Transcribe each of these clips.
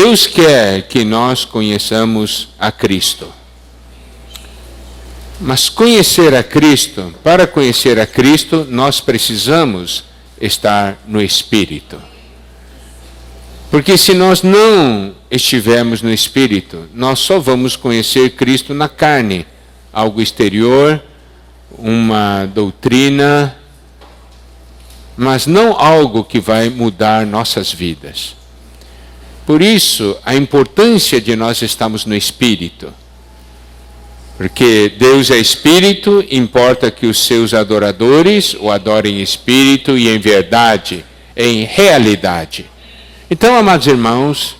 Deus quer que nós conheçamos a Cristo. Mas para conhecer a Cristo, nós precisamos estar no Espírito. Porque se nós não estivermos no Espírito, nós só vamos conhecer Cristo na carne. Algo exterior, uma doutrina, mas não algo que vai mudar nossas vidas. Por isso, a importância de nós estarmos no Espírito. Porque Deus é Espírito, importa que os seus adoradores o adorem em Espírito e em verdade, em realidade. Então, amados irmãos,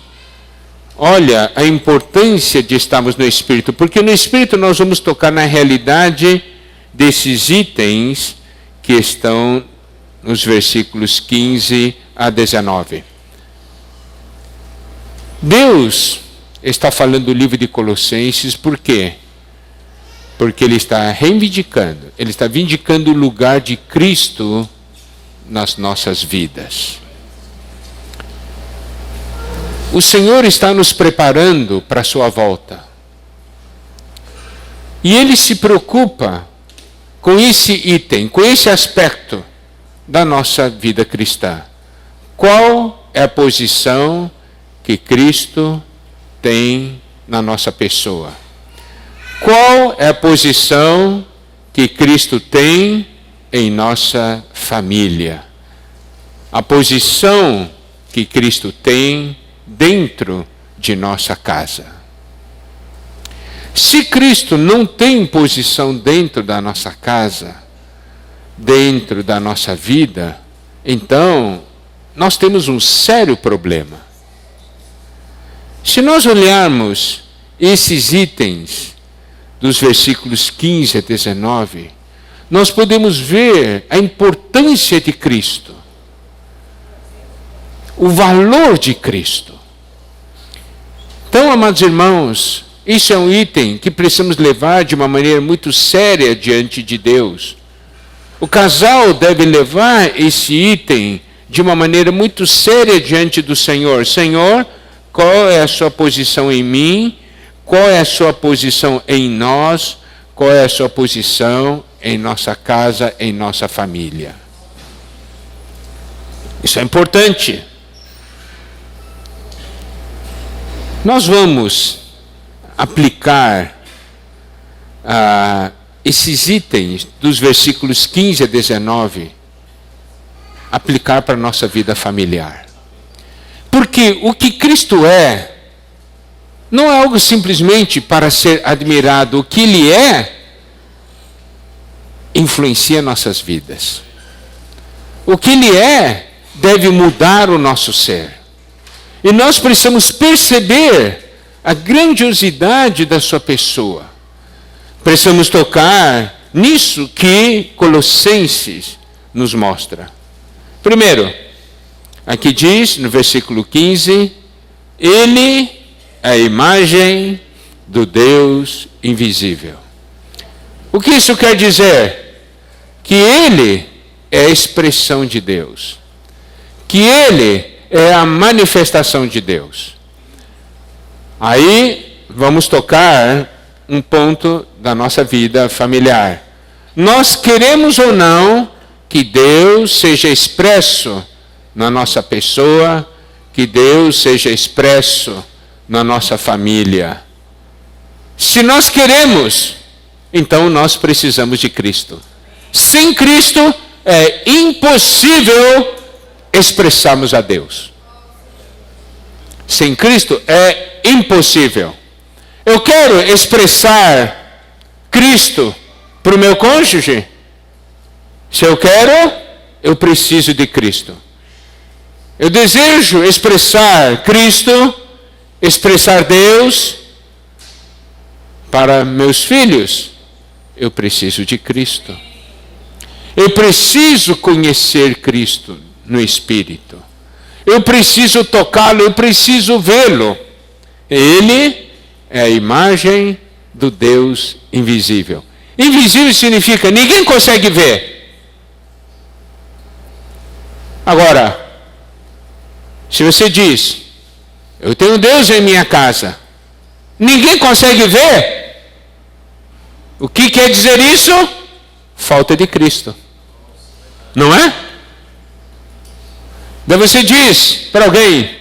olha a importância de estarmos no Espírito, porque no Espírito nós vamos tocar na realidade desses itens que estão nos versículos 15 a 19. Deus está falando do livro de Colossenses, por quê? Porque ele está reivindicando, ele está vindicando o lugar de Cristo nas nossas vidas. O Senhor está nos preparando para a sua volta. E ele se preocupa com esse item, com esse aspecto da nossa vida cristã. Qual é a posição que Cristo tem na nossa pessoa? Qual é a posição que Cristo tem em nossa família? A posição que Cristo tem dentro de nossa casa. Se Cristo não tem posição dentro da nossa casa, dentro da nossa vida, então nós temos um sério problema. Se nós olharmos esses itens dos versículos 15 a 19, nós podemos ver a importância de Cristo, o valor de Cristo. Então, amados irmãos, isso é um item que precisamos levar de uma maneira muito séria diante de Deus. O casal deve levar esse item de uma maneira muito séria diante do Senhor. Senhor, qual é a sua posição em mim? Qual é a sua posição em nós? Qual é a sua posição em nossa casa, em nossa família? Isso é importante. Nós vamos aplicar esses itens dos versículos 15 a 19, aplicar para a nossa vida familiar. Porque o que Cristo é, não é algo simplesmente para ser admirado. O que Ele é, influencia nossas vidas. O que Ele é, deve mudar o nosso ser. E nós precisamos perceber a grandiosidade da sua pessoa. Precisamos tocar nisso que Colossenses nos mostra. Primeiro, aqui diz, no versículo 15, Ele é a imagem do Deus invisível. O que isso quer dizer? Que Ele é a expressão de Deus. Que Ele é a manifestação de Deus. Aí vamos tocar um ponto da nossa vida familiar. Nós queremos ou não que Deus seja expresso na nossa pessoa, que Deus seja expresso na nossa família. Se nós queremos, então nós precisamos de Cristo. Sem Cristo é impossível expressarmos a Deus. Sem Cristo é impossível. Eu quero expressar Cristo para o meu cônjuge. Se eu quero, eu preciso de Cristo. Eu desejo expressar Cristo, expressar Deus para meus filhos. Eu preciso de Cristo. Eu preciso conhecer Cristo no Espírito. Eu preciso tocá-lo, eu preciso vê-lo. Ele é a imagem do Deus invisível. Invisível significa ninguém consegue ver. Agora, se você diz, Eu tenho Deus em minha casa. Ninguém consegue ver. O que quer dizer isso? Falta de Cristo. Não é? Daí você diz para alguém,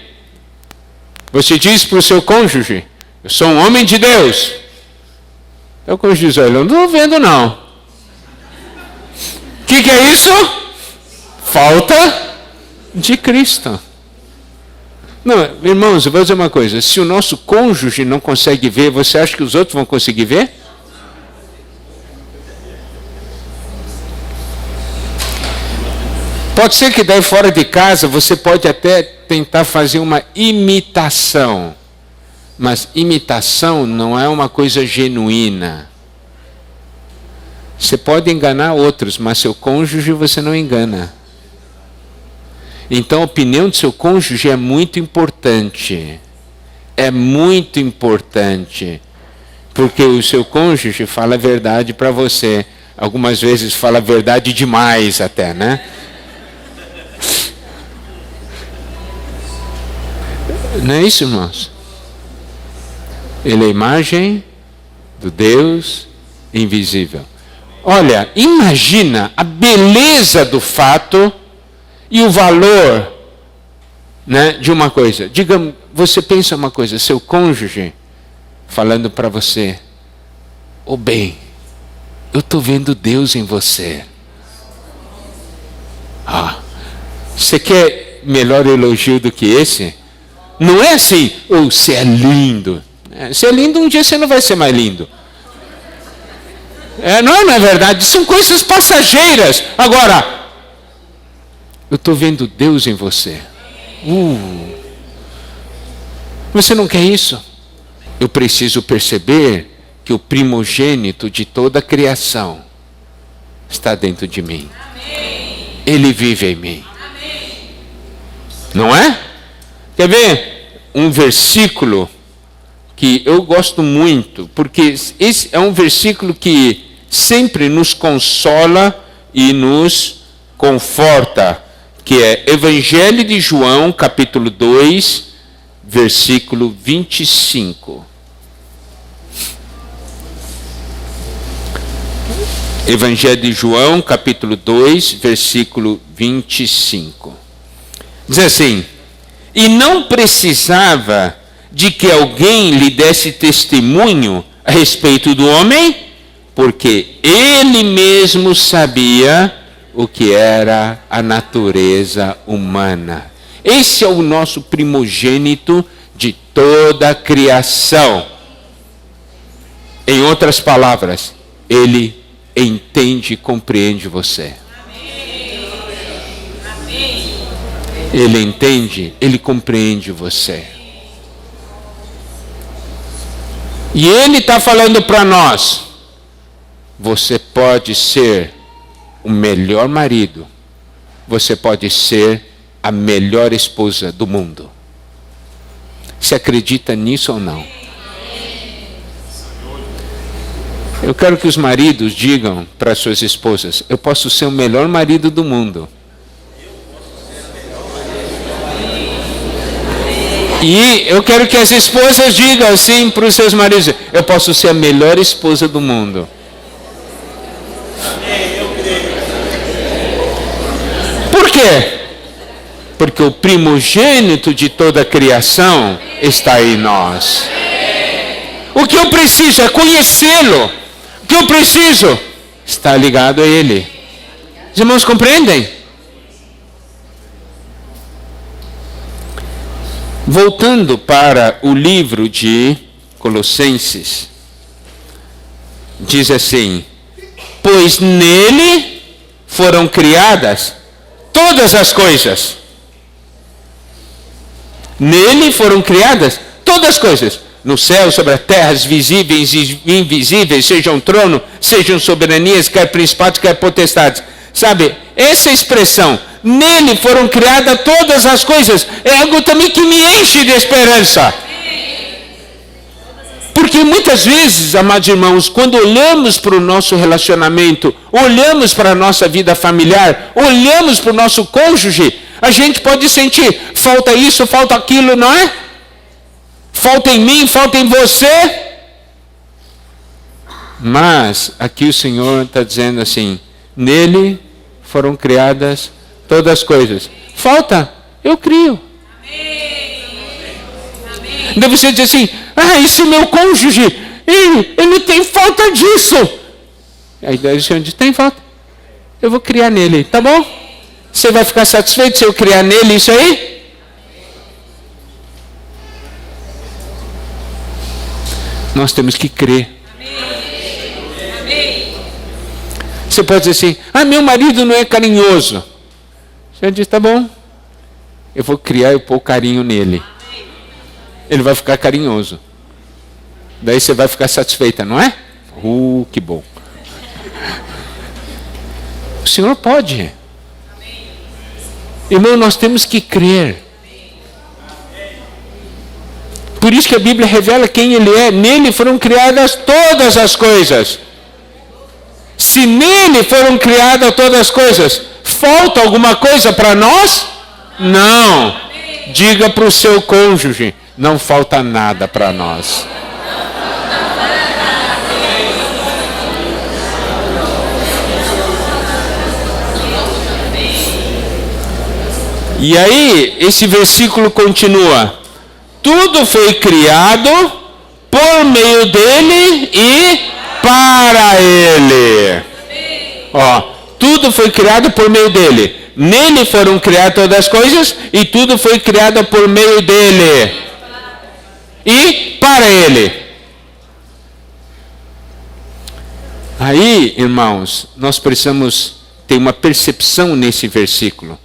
você diz para o seu cônjuge, eu sou um homem de Deus. O cônjuge diz, olha, eu não estou vendo não. O que é isso? Falta de Cristo. Não, irmãos, eu vou dizer uma coisa, se o nosso cônjuge não consegue ver, você acha que os outros vão conseguir ver? Pode ser que daí fora de casa você pode até tentar fazer uma imitação, mas imitação não é uma coisa genuína. Você pode enganar outros, mas seu cônjuge você não engana. Então a opinião do seu cônjuge é muito importante. É muito importante. Porque o seu cônjuge fala a verdade para você. Algumas vezes fala a verdade demais até, né? Não é isso, irmãos? Ele é a imagem do Deus invisível. Olha, imagina a beleza do fato e o valor, né, de uma coisa. Diga, você pensa uma coisa, seu cônjuge falando para você, ô bem, eu estou vendo Deus em você. Você quer melhor elogio do que esse? Não é assim, você é lindo. Se é lindo, um dia você não vai ser mais lindo. Não é verdade, são coisas passageiras. Agora, eu estou vendo Deus em você. Você não quer isso? Eu preciso perceber que o primogênito de toda a criação está dentro de mim. Ele vive em mim. Não é? Quer ver um versículo que eu gosto muito, porque esse é um versículo que sempre nos consola e nos conforta, que é Evangelho de João, capítulo 2, versículo 25. Evangelho de João, capítulo 2, versículo 25. Diz assim, e não precisava de que alguém lhe desse testemunho a respeito do homem, porque ele mesmo sabia o que era a natureza humana. Esse é o nosso primogênito de toda a criação. Em outras palavras, ele entende e compreende você. Ele entende, ele compreende você. E ele está falando para nós, você pode ser o melhor marido, você pode ser a melhor esposa do mundo. Você acredita nisso ou não? Eu quero que os maridos digam para suas esposas, eu posso ser o melhor marido do mundo. E eu quero que as esposas digam assim para os seus maridos, eu posso ser a melhor esposa do mundo. Por quê? Porque o primogênito de toda a criação está em nós. O que eu preciso é conhecê-lo. O que eu preciso está ligado a ele. Os irmãos compreendem? Voltando para o livro de Colossenses, diz assim, pois nele foram criadas todas as coisas. Nele foram criadas todas as coisas. No céu, sobre a terra, as visíveis e invisíveis, sejam trono, sejam soberanias, quer principados, quer potestades. Sabe, essa expressão, nele foram criadas todas as coisas, é algo também que me enche de esperança. Porque muitas vezes, amados irmãos, quando olhamos para o nosso relacionamento, olhamos para a nossa vida familiar, olhamos para o nosso cônjuge, a gente pode sentir, falta isso, falta aquilo, não é? falta em mim, falta em você. Mas aqui o Senhor está dizendo assim: nele foram criadas todas as coisas. Falta, eu crio. Daí você diz assim: esse meu cônjuge, ele tem falta disso. Aí o Senhor diz: tem falta, eu vou criar nele, tá bom? Você vai ficar satisfeito se eu criar nele isso aí? Nós temos que crer. Você pode dizer assim: meu marido não é carinhoso. Você diz: tá bom, eu vou criar e pôr carinho nele. Ele vai ficar carinhoso. Daí você vai ficar satisfeita, não é? Que bom. O Senhor pode. Irmão, nós temos que crer. Por isso que a Bíblia revela quem Ele é. Nele foram criadas todas as coisas. Se nele foram criadas todas as coisas, falta alguma coisa para nós? Não. Diga para o seu cônjuge: não falta nada para nós. E aí, esse versículo continua: tudo foi criado por meio dele e para ele. Tudo foi criado por meio dele. Nele foram criadas todas as coisas e tudo foi criado por meio dele e para ele. Aí, irmãos, nós precisamos ter uma percepção nesse versículo: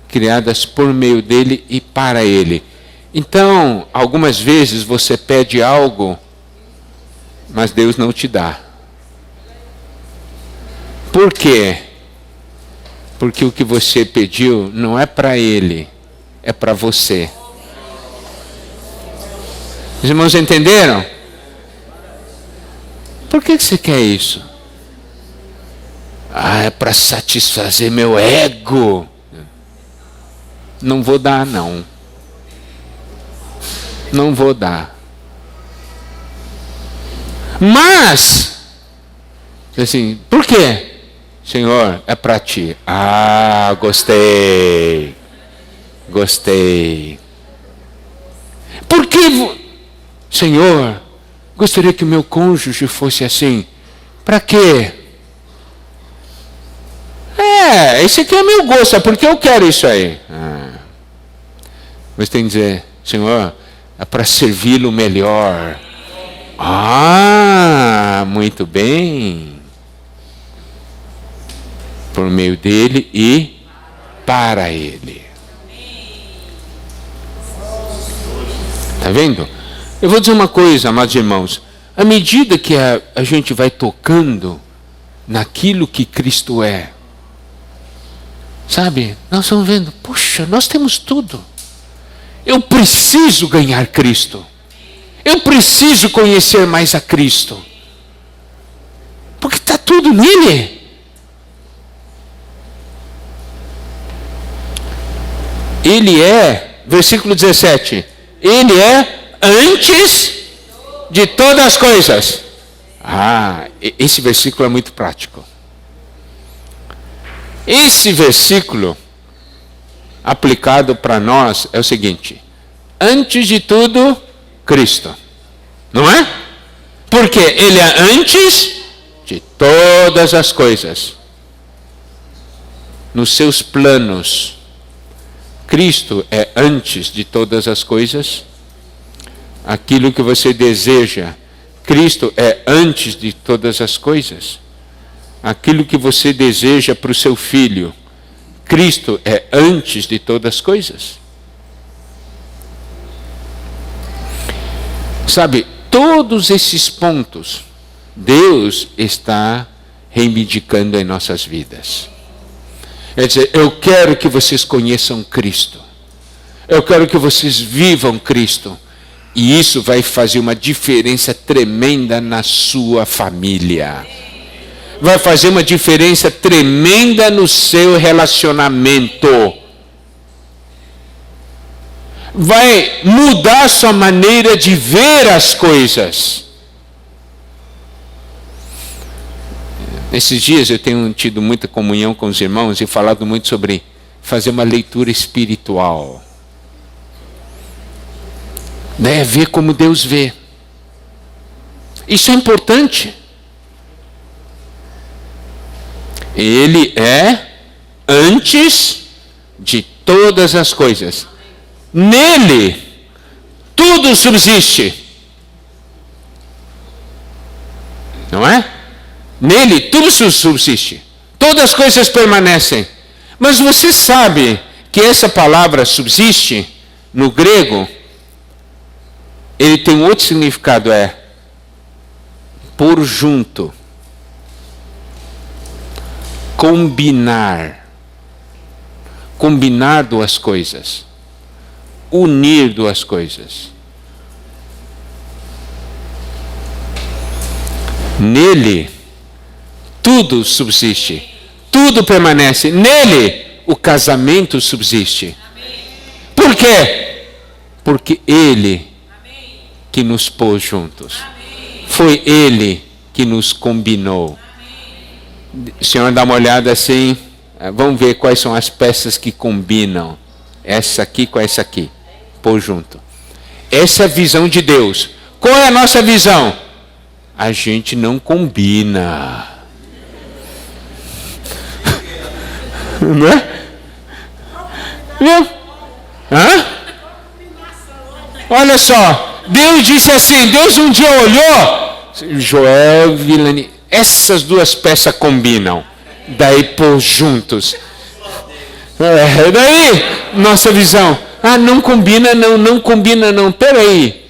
criadas por meio dele e para ele. Então, algumas vezes você pede algo, mas Deus não te dá. Por quê? Porque o que você pediu não é para ele, é para você. Os irmãos entenderam? Por que você quer isso? É para satisfazer meu ego. Não vou dar, não. Não vou dar. Mas, assim, por quê? Senhor, é para ti. Gostei. Gostei. Por que, Senhor, gostaria que o meu cônjuge fosse assim? Para quê? Esse aqui é meu gosto, é porque eu quero isso aí. Você tem que dizer: Senhor, é para servi-lo melhor. Muito bem. Por meio dele e para ele. Está vendo? Eu vou dizer uma coisa, amados irmãos. À medida que a gente vai tocando naquilo que Cristo é, sabe, nós vamos vendo: puxa, nós temos tudo. Eu preciso ganhar Cristo. Eu preciso conhecer mais a Cristo. Porque está tudo nele. Ele é, versículo 17, ele é antes de todas as coisas. Esse versículo é muito prático. Esse versículo aplicado para nós é o seguinte: antes de tudo, Cristo. Não é? Porque ele é antes de todas as coisas. Nos seus planos, Cristo é antes de todas as coisas. Aquilo que você deseja, Cristo é antes de todas as coisas. Aquilo que você deseja para o seu filho, Cristo é antes de todas as coisas. Sabe, todos esses pontos, Deus está reivindicando em nossas vidas. É dizer, eu quero que vocês conheçam Cristo. Eu quero que vocês vivam Cristo. E isso vai fazer uma diferença tremenda na sua família. Vai fazer uma diferença tremenda no seu relacionamento. vai mudar sua maneira de ver as coisas. Nesses dias eu tenho tido muita comunhão com os irmãos e falado muito sobre fazer uma leitura espiritual. Né? Ver como Deus vê. Isso é importante. Ele é antes de todas as coisas. Nele, tudo subsiste. Não é? Nele, tudo subsiste. Todas as coisas permanecem. Mas você sabe que essa palavra subsiste, no grego, ele tem outro significado, é pôr junto. Combinar. Combinar duas coisas. Unir duas coisas. Nele, tudo subsiste. Tudo permanece. Nele, o casamento subsiste. Por quê? Porque Ele que nos pôs juntos. Foi Ele que nos combinou. O Senhor dá uma olhada assim. Vamos ver quais são as peças que combinam. Essa aqui com essa aqui. Pôr junto. Essa é a visão de Deus. Qual é a nossa visão? A gente não combina. Não é? Viu? Hã? Olha só. Deus disse assim. Deus um dia olhou. Joel, Vilani. Essas duas peças combinam. Daí pôr juntos. Daí, nossa visão. Não combina não, não combina não. Peraí.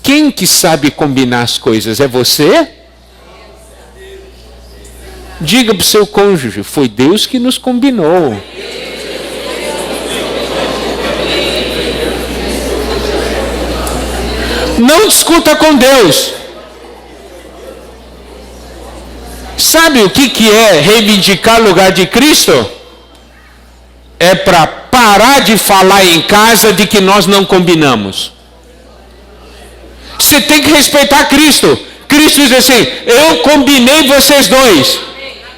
Quem que sabe combinar as coisas? É você? Diga para o seu cônjuge, foi Deus que nos combinou. Não discuta com Deus. Sabe o que é reivindicar o lugar de Cristo? É para parar de falar em casa de que nós não combinamos. Você tem que respeitar Cristo. Cristo diz assim, eu combinei vocês dois.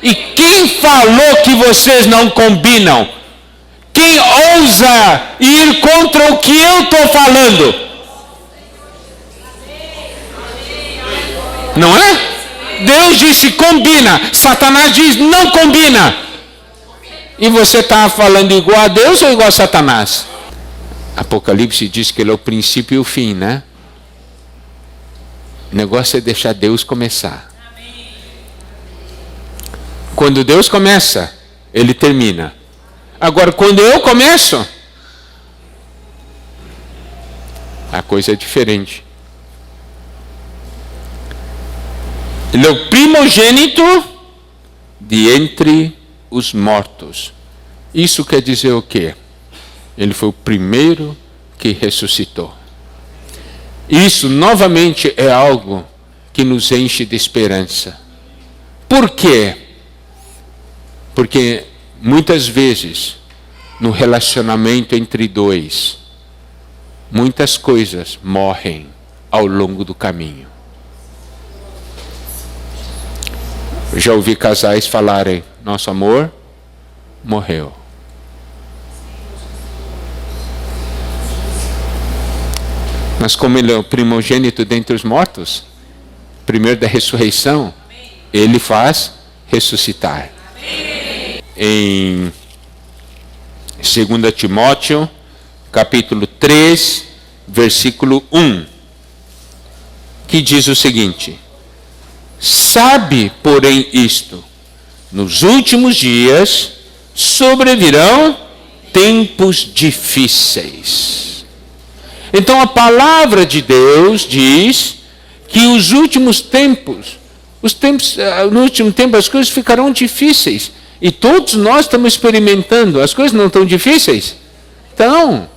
E quem falou que vocês não combinam? Quem ousa ir contra o que eu estou falando? Não é? Deus disse combina. Satanás diz não combina. E você está falando igual a Deus ou igual a Satanás? Apocalipse diz que ele é o princípio e o fim, né? O negócio é deixar Deus começar. Quando Deus começa, Ele termina. Agora, quando eu começo, a coisa é diferente. Ele é o primogênito de entre os mortos. Isso quer dizer o quê? Ele foi o primeiro que ressuscitou. Isso, novamente, é algo que nos enche de esperança. Por quê? Porque muitas vezes, no relacionamento entre dois, muitas coisas morrem ao longo do caminho. Já ouvi casais falarem, nosso amor morreu. Mas como ele é o primogênito dentre os mortos, primeiro da ressurreição, ele faz ressuscitar. Em 2 Timóteo, capítulo 3, versículo 1, que diz o seguinte: sabe, porém, isto, nos últimos dias sobrevirão tempos difíceis. Então a palavra de Deus diz que os últimos tempos, no último tempo as coisas ficarão difíceis. E todos nós estamos experimentando. As coisas não estão difíceis? Então,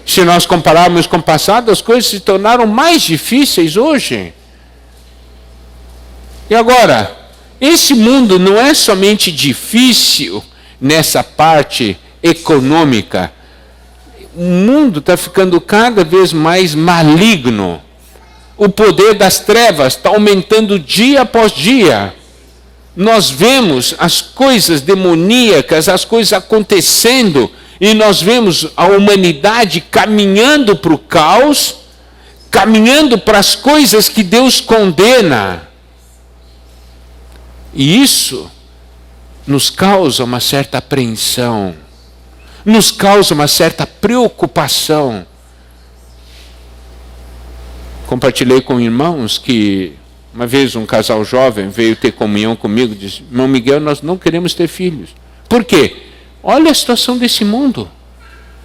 se nós compararmos com o passado, as coisas se tornaram mais difíceis hoje. E agora, esse mundo não é somente difícil nessa parte econômica. o mundo está ficando cada vez mais maligno. O poder das trevas está aumentando dia após dia. Nós vemos as coisas demoníacas, as coisas acontecendo, e nós vemos a humanidade caminhando para o caos, caminhando para as coisas que Deus condena. E isso nos causa uma certa apreensão, nos causa uma certa preocupação. Compartilhei com irmãos que uma vez um casal jovem veio ter comunhão comigo e disse: irmão Miguel, nós não queremos ter filhos. Por quê? Olha a situação desse mundo.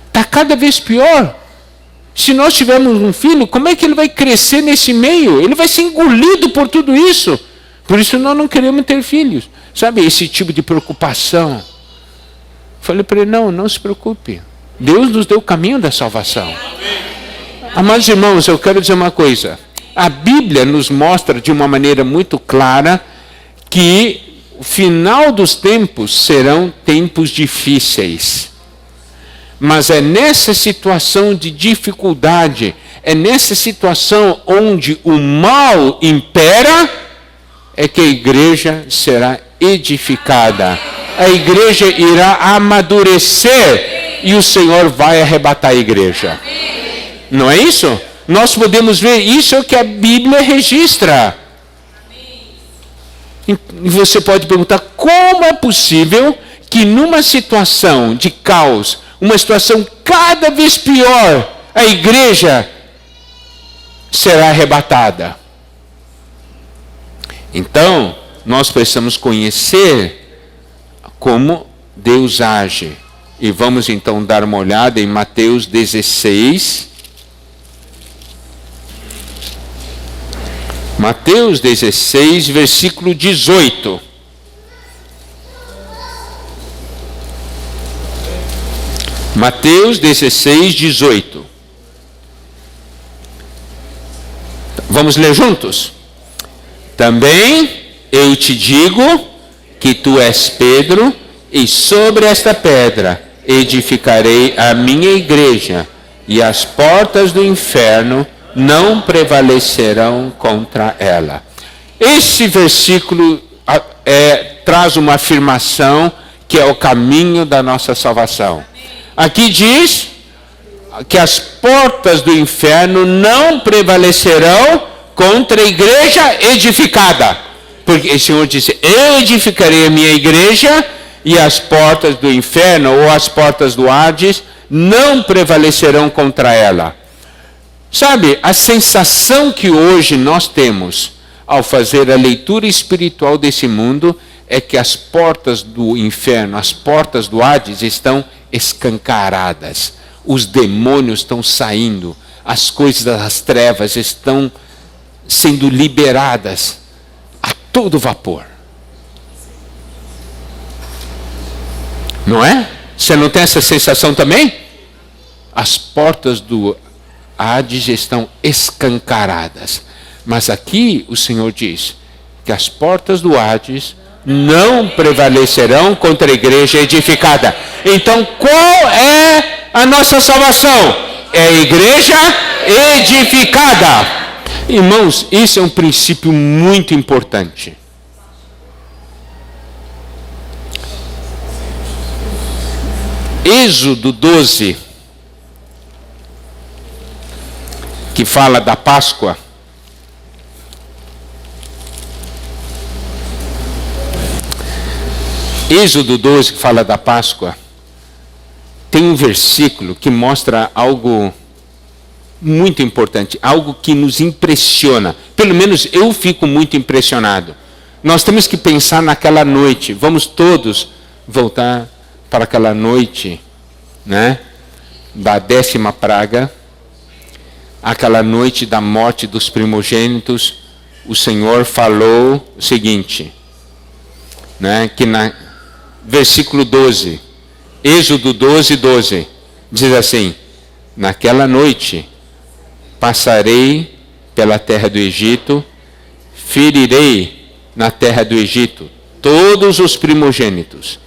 Está cada vez pior. Se nós tivermos um filho, como é que ele vai crescer nesse meio? Ele vai ser engolido por tudo isso. Por isso nós não queremos ter filhos. Sabe, esse tipo de preocupação. Falei para ele: não se preocupe. Deus nos deu o caminho da salvação. Amados irmãos, eu quero dizer uma coisa. A Bíblia nos mostra de uma maneira muito clara que o final dos tempos serão tempos difíceis. Mas é nessa situação de dificuldade, é nessa situação onde o mal impera, é que a igreja será edificada. A igreja irá amadurecer e o Senhor vai arrebatar a igreja. Não é isso? Nós podemos ver, isso é o que a Bíblia registra. E você pode perguntar: como é possível que numa situação de caos, uma situação cada vez pior, a igreja será arrebatada? Então, nós precisamos conhecer como Deus age. E vamos então dar uma olhada em Mateus 16. Mateus 16, versículo 18. Mateus 16, 18. Vamos ler juntos? Também eu te digo que tu és Pedro, e sobre esta pedra edificarei a minha igreja, e as portas do inferno não prevalecerão contra ela. Esse versículo traz uma afirmação que é o caminho da nossa salvação. Aqui diz que as portas do inferno não prevalecerão contra a igreja edificada. Porque o Senhor disse: eu edificarei a minha igreja e as portas do inferno ou as portas do Hades não prevalecerão contra ela. Sabe, a sensação que hoje nós temos ao fazer a leitura espiritual desse mundo é que as portas do inferno, as portas do Hades estão escancaradas. Os demônios estão saindo, as coisas das trevas estão sendo liberadas a todo vapor. Não é? Você não tem essa sensação também? As portas do Hades estão escancaradas. Mas aqui o Senhor diz que as portas do Hades não prevalecerão contra a igreja edificada. Então, qual é a nossa salvação? É a igreja edificada. Irmãos, isso é um princípio muito importante. Êxodo 12, que fala da Páscoa. Êxodo 12, que fala da Páscoa, tem um versículo que mostra algo muito importante, algo que nos impressiona. Pelo menos eu fico muito impressionado. Nós temos que pensar naquela noite. Vamos todos voltar para aquela noite, né, da 10ª praga, aquela noite da morte dos primogênitos. O Senhor falou o seguinte, né, que na versículo 12, Êxodo 12, 12, diz assim: naquela noite passarei pela terra do Egito, ferirei na terra do Egito todos os primogênitos,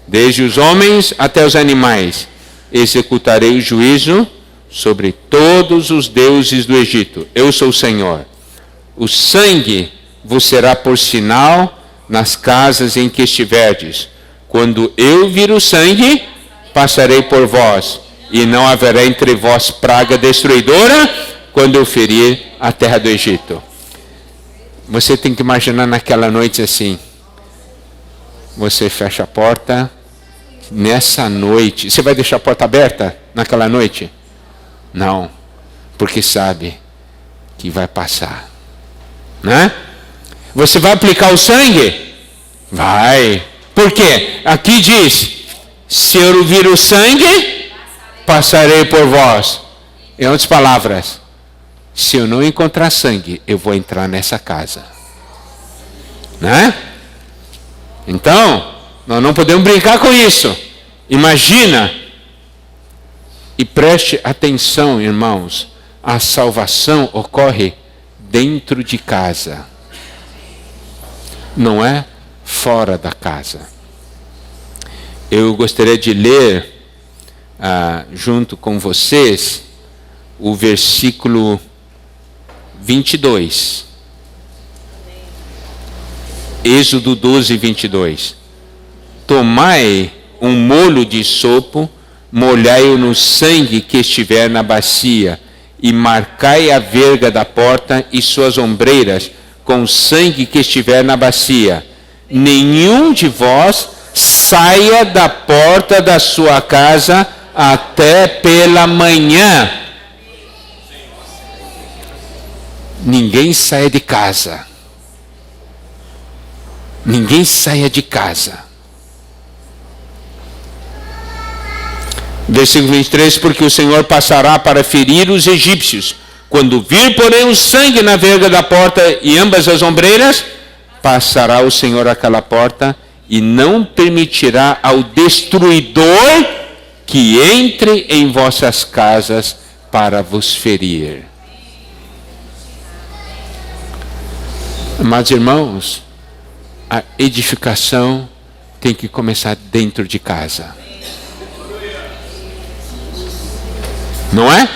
desde os homens até os animais, executarei o juízo sobre todos os deuses do Egito. Eu sou o Senhor. O sangue vos será por sinal nas casas em que estiverdes. Quando eu vir o sangue, passarei por vós, e não haverá entre vós praga destruidora, quando eu ferir a terra do Egito. Você tem que imaginar naquela noite assim. Você fecha a porta. Nessa noite, você vai deixar a porta aberta naquela noite? Não, porque sabe que vai passar, né? Você vai aplicar o sangue? Vai. Por quê? Aqui diz: se eu vir o sangue, passarei por vós. Em outras palavras, se eu não encontrar sangue, eu vou entrar nessa casa, né? Então, nós não podemos brincar com isso. Imagina. E preste atenção, irmãos. A salvação ocorre dentro de casa. Não é fora da casa. Eu gostaria de ler junto com vocês o versículo 22. Êxodo 12, 22. Tomai um molho de sopo, molhai-o no sangue que estiver na bacia, e marcai a verga da porta e suas ombreiras com o sangue que estiver na bacia. Nenhum de vós saia da porta da sua casa até pela manhã. Ninguém saia de casa. Ninguém saia de casa. Versículo 23, porque o Senhor passará para ferir os egípcios. Quando vir, porém, o sangue na verga da porta e ambas as ombreiras, passará o Senhor aquela porta e não permitirá ao destruidor que entre em vossas casas para vos ferir. Amados irmãos, a edificação tem que começar dentro de casa. Não é?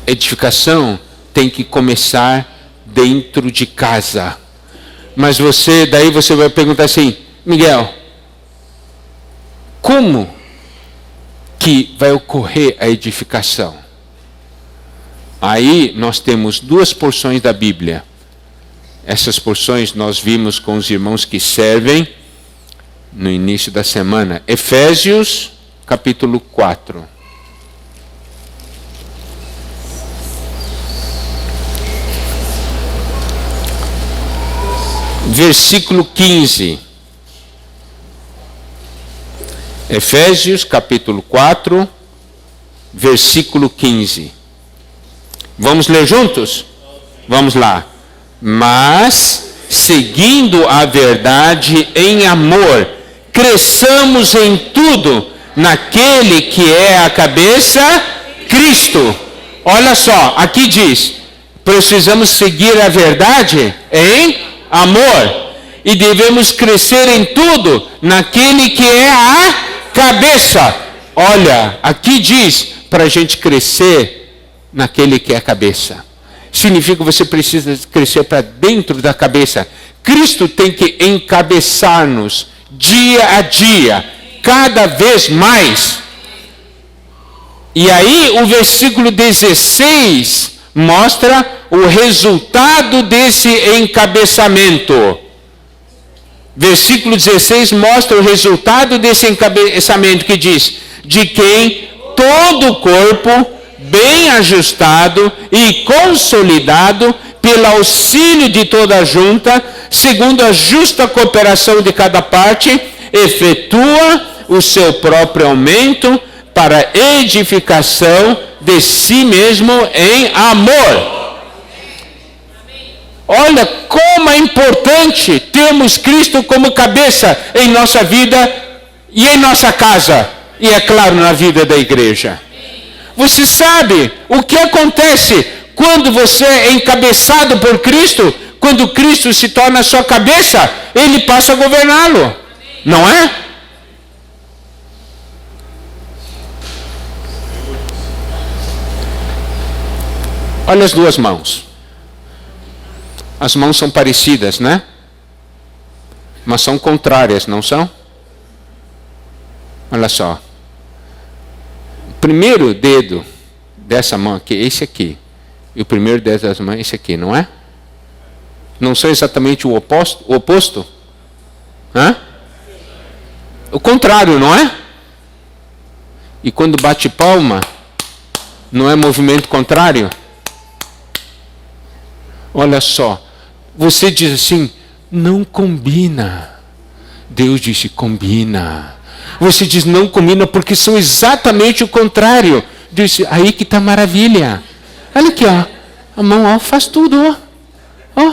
Edificação tem que começar dentro de casa. Mas daí você vai perguntar assim: Miguel, como que vai ocorrer a edificação? Aí nós temos duas porções da Bíblia. Essas porções nós vimos com os irmãos que servem no início da semana. Efésios, capítulo 4. Versículo 15. Efésios, capítulo 4, versículo 15. Vamos ler juntos? Vamos lá. Mas, seguindo a verdade em amor, cresçamos em tudo naquele que é a cabeça, Cristo. Olha só, aqui diz: precisamos seguir a verdade em amor. E devemos crescer em tudo naquele que é a cabeça. Olha, aqui diz para a gente crescer naquele que é a cabeça. Significa que você precisa crescer para dentro da cabeça. Cristo tem que encabeçar-nos dia a dia, cada vez mais. E aí o versículo 16 mostra o resultado desse encabeçamento. Versículo 16 mostra o resultado desse encabeçamento, que diz: de quem todo o corpo, bem ajustado e consolidado pelo auxílio de toda a junta, segundo a justa cooperação de cada parte, efetua o seu próprio aumento para edificação de si mesmo em amor. Olha como é importante termos Cristo como cabeça em nossa vida e em nossa casa, e é claro, na vida da igreja. Você sabe o que acontece quando você é encabeçado por Cristo? Quando Cristo se torna a sua cabeça, Ele passa a governá-lo, não é? Olha as duas mãos. As mãos são parecidas, né? Mas são contrárias, não são? Olha só. O primeiro dedo dessa mão aqui, esse aqui. E o primeiro dedo dessa mão, esse aqui, não é? Não são exatamente o oposto? Hã? O contrário, não é? E quando bate palma, não é movimento contrário? Olha só, você diz assim, não combina. Deus disse, combina. Você diz, não combina porque são exatamente o contrário. Deus disse, aí que está a maravilha. Olha aqui, ó. A mão, ó, faz tudo, ó. Ó,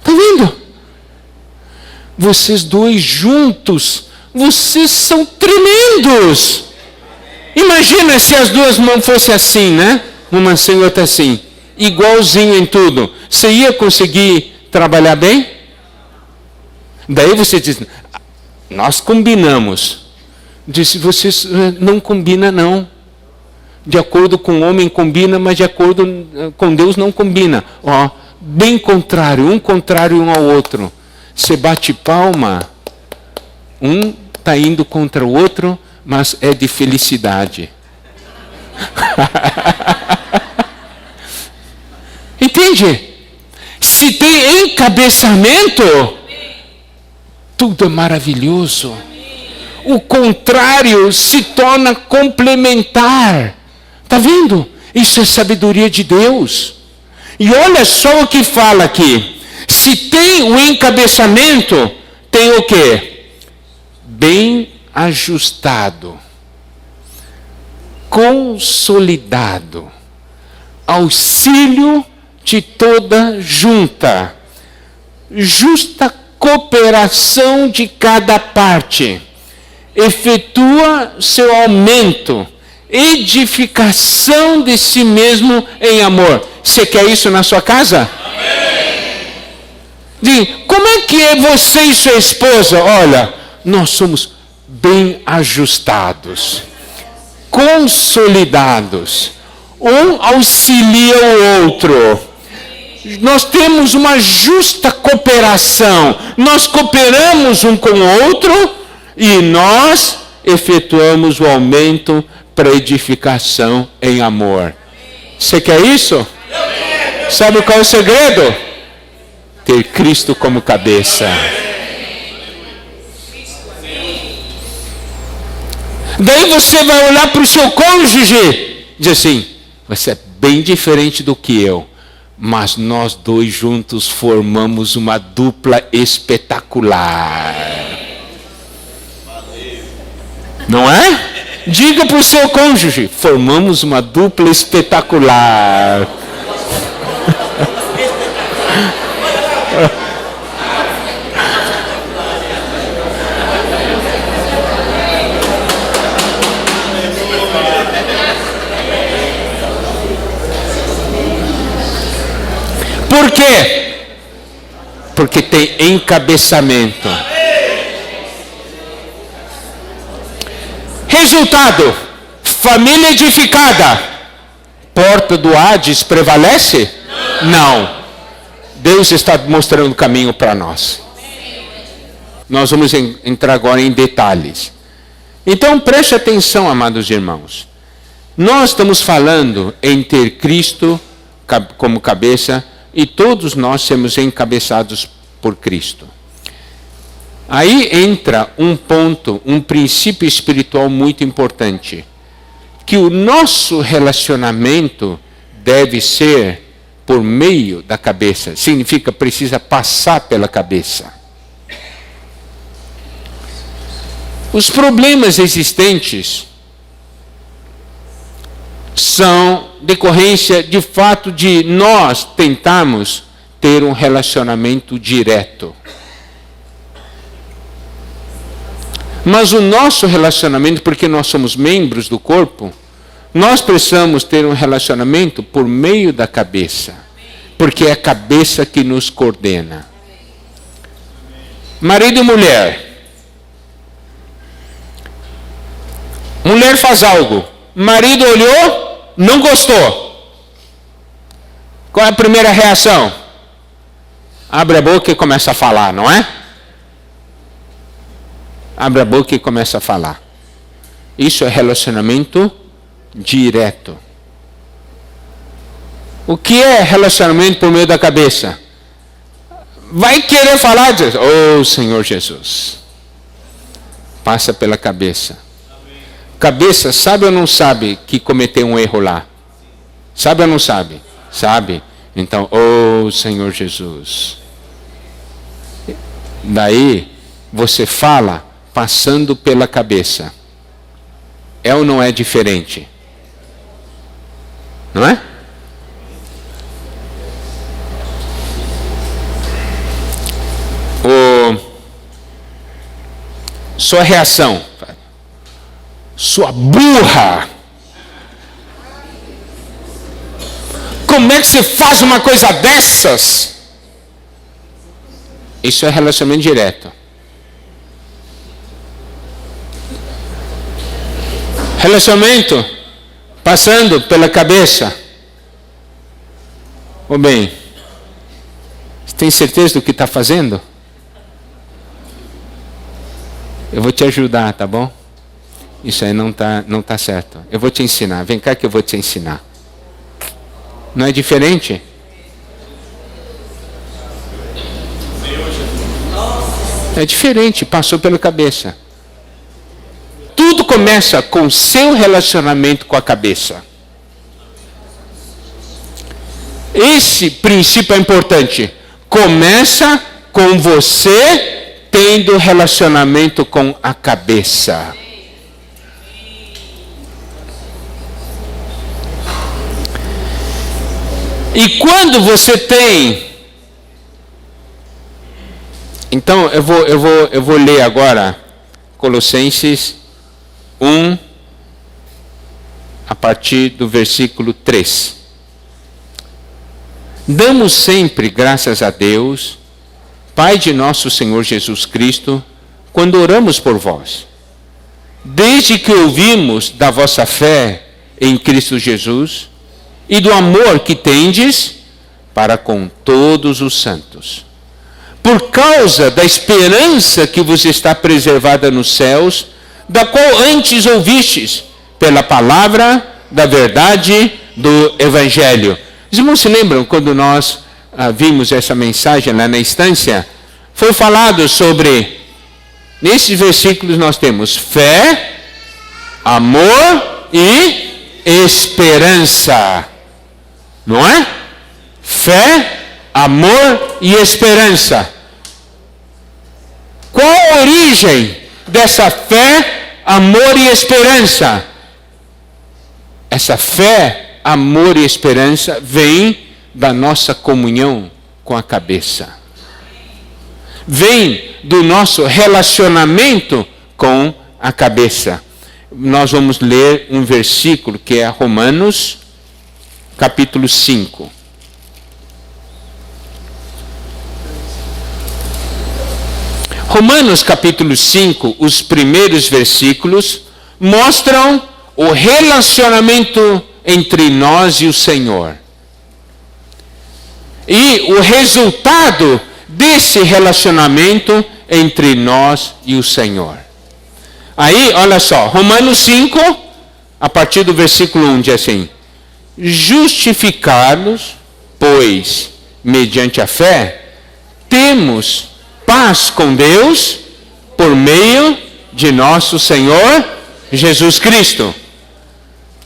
tá vendo? Vocês dois juntos, vocês são tremendos. Imagina se as duas mãos fossem assim, né? Uma assim e outra assim. Igualzinho em tudo. Você ia conseguir trabalhar bem? Daí você diz, nós combinamos. Disse, vocês não combinam não. De acordo com o homem combina, mas de acordo com Deus não combina. Ó, bem contrário, um contrário um ao outro. Você bate palma, um está indo contra o outro, mas é de felicidade. Entende? Se tem encabeçamento, tudo é maravilhoso. O contrário se torna complementar. Está vendo? Isso é sabedoria de Deus. E olha só o que fala aqui. Se tem o encabeçamento, tem o quê? Bem ajustado, consolidado, auxílio de toda junta, justa cooperação de cada parte, efetua seu aumento, edificação de si mesmo em amor. Você quer isso na sua casa? Diz, como é que é você e sua esposa? Olha, nós somos bem ajustados, consolidados, um auxilia o outro. Nós temos uma justa cooperação, nós cooperamos um com o outro e nós efetuamos o aumento para edificação em amor. Você quer isso? Sabe qual é o segredo? Ter Cristo como cabeça. Daí você vai olhar para o seu cônjuge e diz assim, você é bem diferente do que eu, mas nós dois juntos formamos uma dupla espetacular. Não é? Diga para o seu cônjuge, formamos uma dupla espetacular. Por quê? Porque tem encabeçamento. Resultado: família edificada. Porta do Hades prevalece? Não. Deus está mostrando o caminho para nós. Nós vamos entrar agora em detalhes. Então preste atenção, amados irmãos. Nós estamos falando em ter Cristo como cabeça e todos nós sermos encabeçados por Cristo. Aí entra um ponto, um princípio espiritual muito importante, que o nosso relacionamento deve ser por meio da cabeça. Significa, precisa passar pela cabeça. Os problemas existentes são decorrência de fato de nós tentarmos ter um relacionamento direto. Mas o nosso relacionamento, porque nós somos membros do corpo, nós precisamos ter um relacionamento por meio da cabeça, porque é a cabeça que nos coordena. Marido e mulher. Mulher faz algo, marido olhou, não gostou. Qual é a primeira reação? Abre a boca e começa a falar, não é? Abre a boca e começa a falar. Isso é relacionamento direto. O que é relacionamento por meio da cabeça? Vai querer falar, diz, oh Senhor Jesus. Passa pela cabeça. Cabeça, sabe ou não sabe que cometeu um erro lá? Sabe ou não sabe? Sabe. Então, oh Senhor Jesus. Daí, você fala passando pela cabeça. É ou não é diferente? Não é? Sua reação. Sua burra. Como é que você faz uma coisa dessas? Isso é relacionamento direto. Relacionamento passando pela cabeça. Ô bem, você tem certeza do que está fazendo? Eu vou te ajudar, tá bom? Isso aí não tá certo. Eu vou te ensinar. Vem cá que eu vou te ensinar. Não é diferente? É diferente, passou pela cabeça. Tudo começa com seu relacionamento com a cabeça. Esse princípio é importante. Começa com você tendo relacionamento com a cabeça. E quando você tem... Então, eu vou ler agora Colossenses 1, a partir do versículo 3. Damos sempre graças a Deus, Pai de nosso Senhor Jesus Cristo, quando oramos por vós. Desde que ouvimos da vossa fé em Cristo Jesus e do amor que tendes para com todos os santos. Por causa da esperança que vos está preservada nos céus, da qual antes ouvistes, pela palavra da verdade do Evangelho. Os irmãos se lembram quando nós vimos essa mensagem lá na instância? Foi falado sobre, nesses versículos nós temos fé, amor e esperança. Não é? Fé, amor e esperança. Qual a origem dessa fé, amor e esperança? Essa fé, amor e esperança vem da nossa comunhão com a cabeça. Vem do nosso relacionamento com a cabeça. Nós vamos ler um versículo que é Romanos, capítulo 5. Romanos capítulo 5, os primeiros versículos, mostram o relacionamento entre nós e o Senhor. E o resultado desse relacionamento entre nós e o Senhor. Aí, olha só, Romanos 5, a partir do versículo 1, diz assim: justificados, pois, mediante a fé, temos paz com Deus por meio de nosso Senhor Jesus Cristo,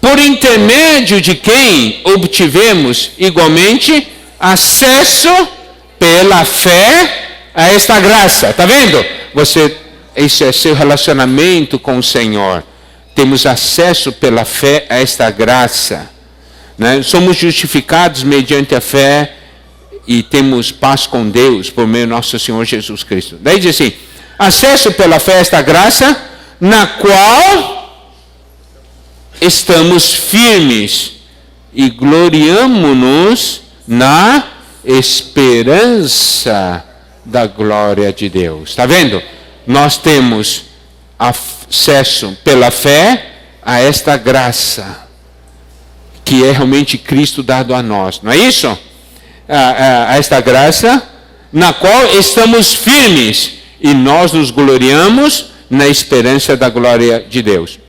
por intermédio de quem obtivemos igualmente acesso pela fé a esta graça. Está vendo? Esse é seu relacionamento com o Senhor. Temos acesso pela fé a esta graça. Né? Somos justificados mediante a fé e temos paz com Deus por meio do nosso Senhor Jesus Cristo. Daí diz assim: acesso pela fé a esta graça, na qual estamos firmes e gloriamo-nos na esperança da glória de Deus. Está vendo? Nós temos acesso pela fé a esta graça, que é realmente Cristo dado a nós. Não é isso? a esta graça, na qual estamos firmes e nós nos gloriamos na esperança da glória de Deus.